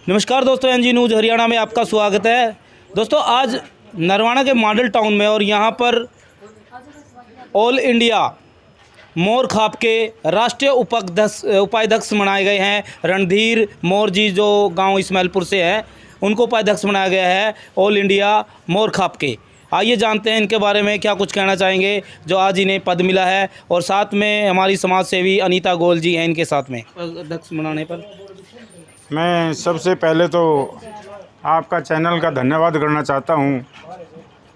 नमस्कार दोस्तों, NG news Haryana में आपका स्वागत है। दोस्तों, आज नरवाना के मॉडल टाउन में और यहाँ पर ऑल इंडिया मोर खाप के राष्ट्रीय उपाध्यक्ष बनाए गए हैं। रणधीर मोर जी जो गांव इस्माइलपुर से हैं, उनको उपाध्यक्ष बनाया गया है ऑल इंडिया मोर खाप के। आइए जानते हैं इनके बारे में क्या कुछ कहना चाहेंगे जो आज इन्हें पद मिला है। और साथ में हमारी समाज सेवी अनीता गोयल जी हैं इनके साथ में अध्यक्ष बनाने पर। मैं सबसे पहले तो आपका चैनल का धन्यवाद करना चाहता हूं।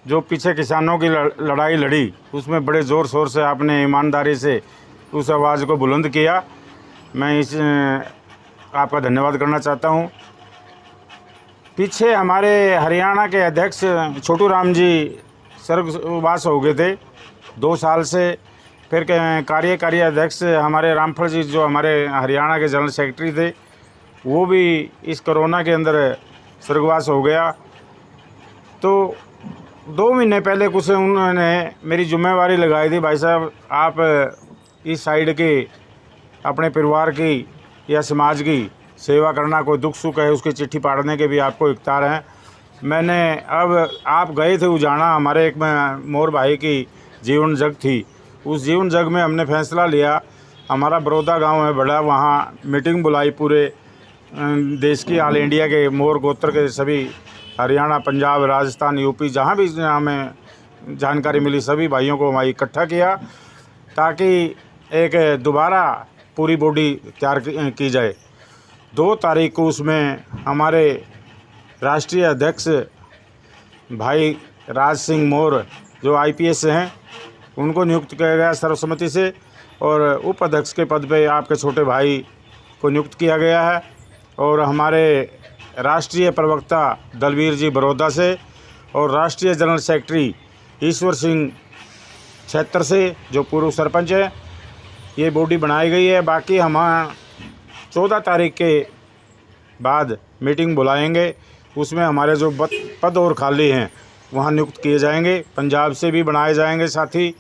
जो पीछे किसानों की लड़ाई लड़ी, उसमें बड़े ज़ोर शोर से आपने ईमानदारी से उस आवाज़ को बुलंद किया। मैं इस आपका धन्यवाद करना चाहता हूं। पीछे हमारे हरियाणा के अध्यक्ष छोटू राम जी स्वर्गवास हो गए थे 2 साल से। फिर कार्यकारी अध्यक्ष हमारे रामफल जी जो हमारे हरियाणा के जनरल सेक्रेटरी थे, वो भी इस कोरोना के अंदर स्वर्गवास हो गया। तो 2 महीने पहले कुछ उन्होंने मेरी जिम्मेवारी लगाई थी, भाई साहब आप इस साइड के अपने परिवार की या समाज की सेवा करना, कोई दुख सुख है उसकी चिट्ठी पाड़ने के भी आपको इख्तियार हैं। मैंने अब आप गए थे उजाना, हमारे एक मोर भाई की जीवन जग थी, उस जीवन जग में हमने फैसला लिया। हमारा बड़ौदा गांव है बड़ा, वहाँ मीटिंग बुलाई पूरे देश की, ऑल इंडिया के मोर गोत्र के सभी, हरियाणा, पंजाब, राजस्थान, यूपी, जहाँ भी हमें जानकारी मिली सभी भाइयों को वहाँ इकट्ठा किया ताकि एक दोबारा पूरी बॉडी तैयार की जाए। 2 तारीख को उसमें हमारे राष्ट्रीय अध्यक्ष भाई राज सिंह मोर जो IPS हैं, उनको नियुक्त किया गया सर्वसम्मति से, और उपाध्यक्ष के पद पे आपके छोटे भाई को नियुक्त किया गया है। और हमारे राष्ट्रीय प्रवक्ता दलवीर जी बड़ौदा से और राष्ट्रीय जनरल सेक्रेटरी ईश्वर सिंह क्षेत्र से जो पूर्व सरपंच है, ये बॉडी बनाई गई है। बाकी हम 14 तारीख के बाद मीटिंग बुलाएंगे, उसमें हमारे जो पद और खाली हैं वहाँ नियुक्त किए जाएंगे। पंजाब से भी बनाए जाएंगे साथी,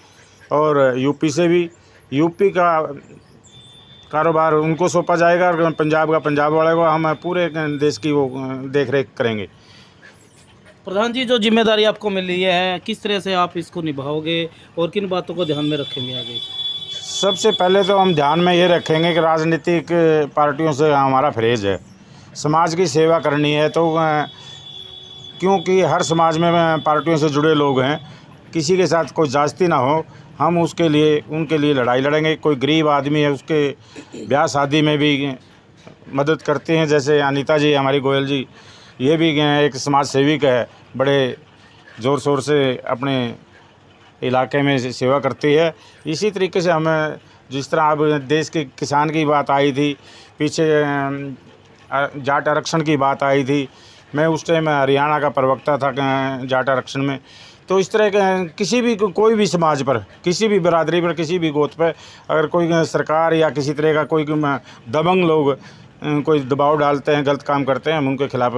और यूपी से भी। यूपी का कारोबार उनको सौंपा जाएगा और पंजाब का पंजाब वाले को। हम पूरे देश की वो देख रेख करेंगे। प्रधान जी, जो जिम्मेदारी आपको मिल रही है, किस तरह से आप इसको निभाओगे और किन बातों को ध्यान में रखेंगे आगे? सबसे पहले तो हम ध्यान में ये रखेंगे कि राजनीतिक पार्टियों से हमारा परहेज है, समाज की सेवा करनी है। तो क्योंकि हर समाज में पार्टियों से जुड़े लोग हैं, किसी के साथ कोई जास्ती ना हो, हम उसके लिए उनके लिए लड़ाई लड़ेंगे। कोई गरीब आदमी है, उसके ब्याह शादी में भी मदद करते हैं, जैसे अनीता जी हमारी गोयल जी, ये भी एक समाज सेविक है, बड़े ज़ोर शोर से अपने इलाके में सेवा करती है। इसी तरीके से हमें, जिस तरह अब देश के किसान की बात आई थी, पीछे जाट आरक्षण की बात आई थी, मैं उस टाइम हरियाणा का प्रवक्ता था जाट आरक्षण में। तो इस तरह के किसी भी कोई भी समाज पर, किसी भी बिरादरी पर, किसी भी गोत पर अगर कोई सरकार या किसी तरह का कोई दबंग लोग कोई दबाव डालते हैं, गलत काम करते हैं, हम उनके खिलाफ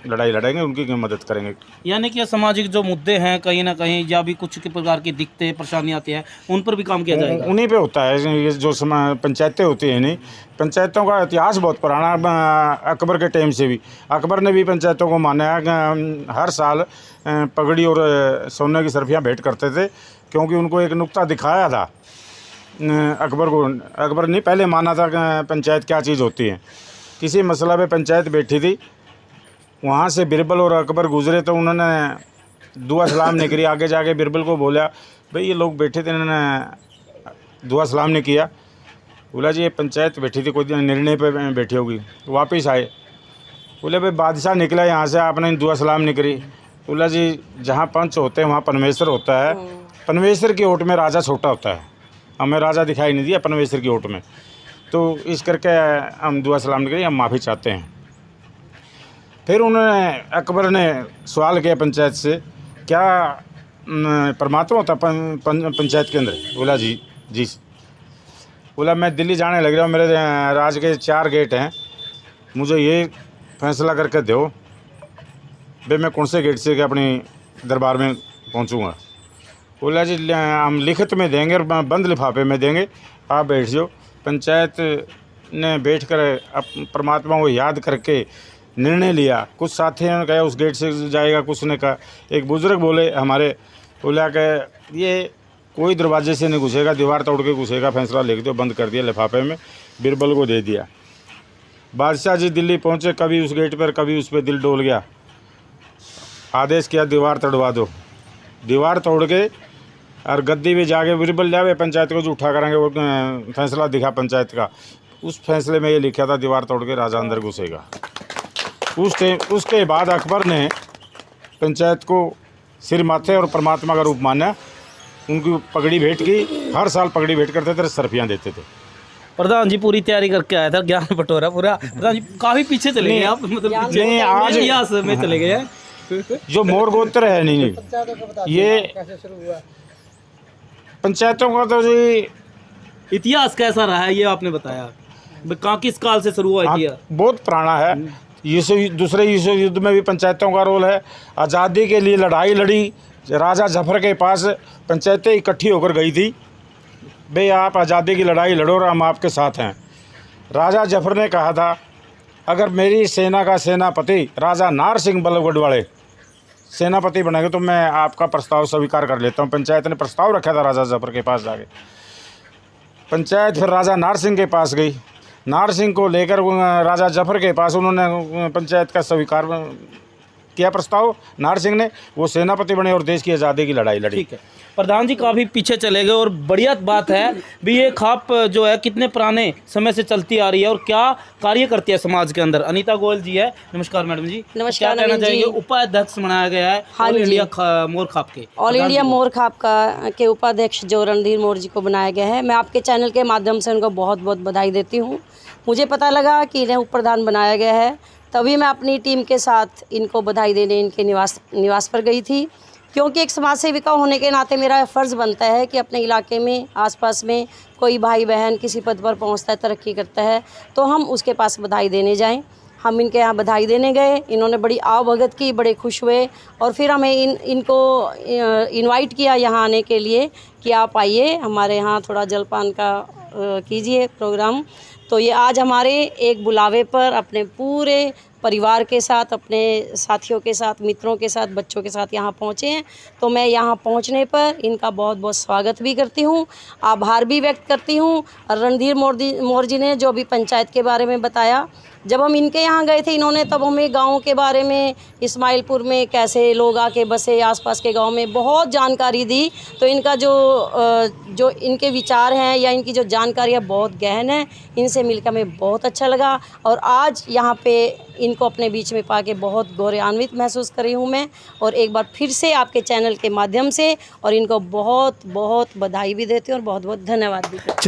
लड़ाई लड़ेंगे, उनकी मदद करेंगे। यानी कि सामाजिक जो मुद्दे हैं कहीं ना कहीं, या भी कुछ प्रकार की दिक्कतें परेशानियाँ आती हैं, उन पर भी काम किया जाएगा। उन्हीं पे होता है। ये जो पंचायतें होती हैं, नहीं, पंचायतों का इतिहास बहुत पुराना, अकबर के टाइम से भी। अकबर ने भी पंचायतों को माना है, हर साल पगड़ी और सोने की सर्फियाँ भेंट करते थे, क्योंकि उनको एक नुक्ता दिखाया था अकबर को। अकबर ने पहले माना था कि पंचायत क्या चीज़ होती है। किसी मसला पे पंचायत बैठी थी, वहाँ से बिरबल और अकबर गुजरे, तो उन्होंने दुआ सलाम नहीं करी। आगे जाके बिरबल को बोला, भाई ये लोग बैठे थे, इन्होंने दुआ सलाम नहीं किया। बोला जी ये पंचायत बैठी थी, कोई निर्णय पे बैठी होगी। वापस आए, बोले भाई बादशाह निकला यहाँ से, आपने दुआ सलाम नहीं करी। बोला जी जहाँ पंच होते हैं वहाँ परमेश्वर होता है, परमेश्वर की ओट में राजा छोटा होता है, हमें राजा दिखाई नहीं दिया परमेश्वर की ओट में। तो इस करके हम दुआ सलाम नहीं करी, हम माफ़ी चाहते हैं। फिर उन्होंने, अकबर ने सवाल किया पंचायत से, क्या परमात्मा होता पंचायत के अंदर? बोला जी जी। बोला मैं दिल्ली जाने लग रहा हूँ, मेरे राज के 4 गेट हैं, मुझे ये फैसला करके दो भाई मैं कौन से गेट से अपनी दरबार में पहुँचूँगा। बोला जी हम लिखित में देंगे और बंद लिफाफे में देंगे, आप बैठ जाओ। पंचायत ने बैठकर परमात्मा को याद करके निर्णय लिया। कुछ साथियों ने कहा उस गेट से जाएगा, कुछ ने कहा, एक बुजुर्ग बोले हमारे, बोला कि ये कोई दरवाजे से नहीं घुसेगा, दीवार तोड़ के घुसेगा, फैसला लिख दो। बंद कर दिया लिफाफे में, बिरबल को दे दिया। बादशाह जी दिल्ली पहुँचे, कभी उस गेट पर कभी उस पर दिल डोल गया। आदेश किया दीवार तोड़वा दो। दीवार तोड़ के और गद्दी में जाके बिरबल जावे पंचायत को जो उठा करेंगे, वो फैसला दिखा पंचायत का। उस फैसले में ये लिखा था दीवार तोड़ के राजा अंदर घुसेगा। उसके बाद अकबर ने पंचायत को सिर माथे और परमात्मा का रूप माना, उनकी पगड़ी भेंट की। हर साल पगड़ी भेंट करते थे, सरफियाँ देते थे। प्रधान जी पूरी तैयारी करके आया था, ज्ञान बटोरा पूरा। प्रधान जी काफ़ी पीछे चले गए आप, मतलब नहीं, आज इतिहास में चले गए हैं। जो मोर गोत्र है, नहीं ये पंचायतों का तो जी इतिहास कैसा रहा है ये आपने बताया, कहाँ किस काल से शुरू हुआ इतिहास? बहुत पुराना है। दूसरे विश्व युद्ध में भी पंचायतों का रोल है। आज़ादी के लिए लड़ाई लड़ी, राजा जफर के पास पंचायतें इकट्ठी होकर गई थी, भाई आप आज़ादी की लड़ाई लड़ो और हम आपके साथ हैं। राजा जफर ने कहा था अगर मेरी सेना का सेनापति राजा नार सिंह बल्लभगढ़ वाले सेनापति बनेंगे तो मैं आपका प्रस्ताव स्वीकार कर लेता हूँ। पंचायत ने प्रस्ताव रखा था राजा जफर के पास जाके। पंचायत फिर राजा नार सिंह के पास गई। नार सिंह को लेकर राजा जफर के पास उन्होंने पंचायत का स्वीकार किया प्रस्ताव। नार सिंह ने, वो सेनापति बने और देश की आज़ादी की लड़ाई लड़ी। ठीक है, प्रधान जी काफ़ी पीछे चले गए और बढ़िया बात है भी। ये खाप जो है कितने पुराने समय से चलती आ रही है और क्या कार्य करती है समाज के अंदर? अनीता गोयल जी है। नमस्कार मैडम जी। नमस्कार क्या कहना चाहिए? उपाध्यक्ष बनाया गया है ऑल इंडिया मोर खाप के। ऑल इंडिया मोर खाप के उपाध्यक्ष जो रणधीर मोर जी को बनाया गया है, मैं आपके चैनल के माध्यम से उनको बहुत बहुत बधाई देती हूँ। मुझे पता लगा कि इन्हें उप प्रधान बनाया गया है, तभी मैं अपनी टीम के साथ इनको बधाई देने इनके निवास पर गई थी, क्योंकि एक समाज सेविका होने के नाते मेरा फ़र्ज़ बनता है कि अपने इलाके में आसपास में कोई भाई बहन किसी पद पर पहुंचता है, तरक्की करता है, तो हम उसके पास बधाई देने जाएं। हम इनके यहाँ बधाई देने गए, इन्होंने बड़ी आवभगत की, बड़े खुश हुए और फिर हमें इनको इनवाइट किया यहाँ आने के लिए कि आप आइए हमारे यहाँ थोड़ा जलपान का कीजिए प्रोग्राम। तो ये आज हमारे एक बुलावे पर अपने पूरे परिवार के साथ, अपने साथियों के साथ, मित्रों के साथ, बच्चों के साथ यहाँ पहुँचे हैं। तो मैं यहाँ पहुँचने पर इनका बहुत बहुत स्वागत भी करती हूँ, आभार भी व्यक्त करती हूँ। और रणधीर मोर जी ने जो भी पंचायत के बारे में बताया, जब हम इनके यहाँ गए थे इन्होंने तब हमें गाँव के बारे में, इस्माइलपुर में कैसे लोग आके बसे, आसपास के गांव में बहुत जानकारी दी। तो इनका जो इनके विचार हैं या इनकी जो जानकारी है बहुत गहन है। इनसे मिलकर हमें बहुत अच्छा लगा और आज यहाँ पे इनको अपने बीच में पाके बहुत गौरवान्वित महसूस कर रही हूँ मैं। और एक बार फिर से आपके चैनल के माध्यम से और इनको बहुत बहुत बधाई भी देती हूँ और बहुत बहुत धन्यवाद भी करती हूँ।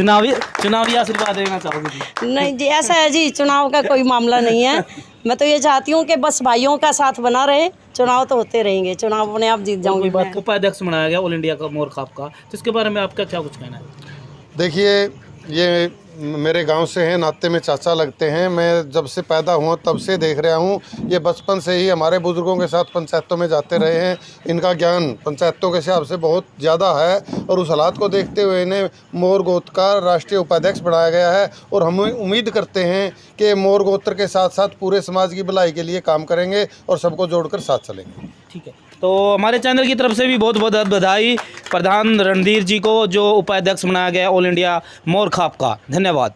चुनावी आशीर्वाद देना चाहोगे जी? नहीं जी, ऐसा है जी, चुनाव का कोई मामला नहीं है। मैं तो ये चाहती हूँ कि बस भाइयों का साथ बना रहे, चुनाव तो होते रहेंगे, चुनाव अपने आप जीत जाऊंगी मैं। उपाध्यक्ष बनाया गया ऑल इंडिया का मोर खाप का, तो इसके बारे में आपका क्या कुछ कहना है? देखिए, ये मेरे गांव से हैं, नाते में चाचा लगते हैं। मैं जब से पैदा हुआ तब से देख रहा हूँ। ये बचपन से ही हमारे बुज़ुर्गों के साथ पंचायतों में जाते रहे हैं। इनका ज्ञान पंचायतों के हिसाब से बहुत ज़्यादा है और उस हालात को देखते हुए इन्हें मोर गोत्र का राष्ट्रीय उपाध्यक्ष बनाया गया है। और हम उम्मीद करते हैं कि मोर गोत्र के साथ साथ पूरे समाज की भलाई के लिए काम करेंगे और सबको जोड़कर साथ चलेंगे। ठीक है, तो हमारे चैनल की तरफ से भी बहुत बहुत बधाई प्रधान रणधीर जी को, जो उपाध्यक्ष बनाया गया ऑल इंडिया मोर खाप का। धन्यवाद।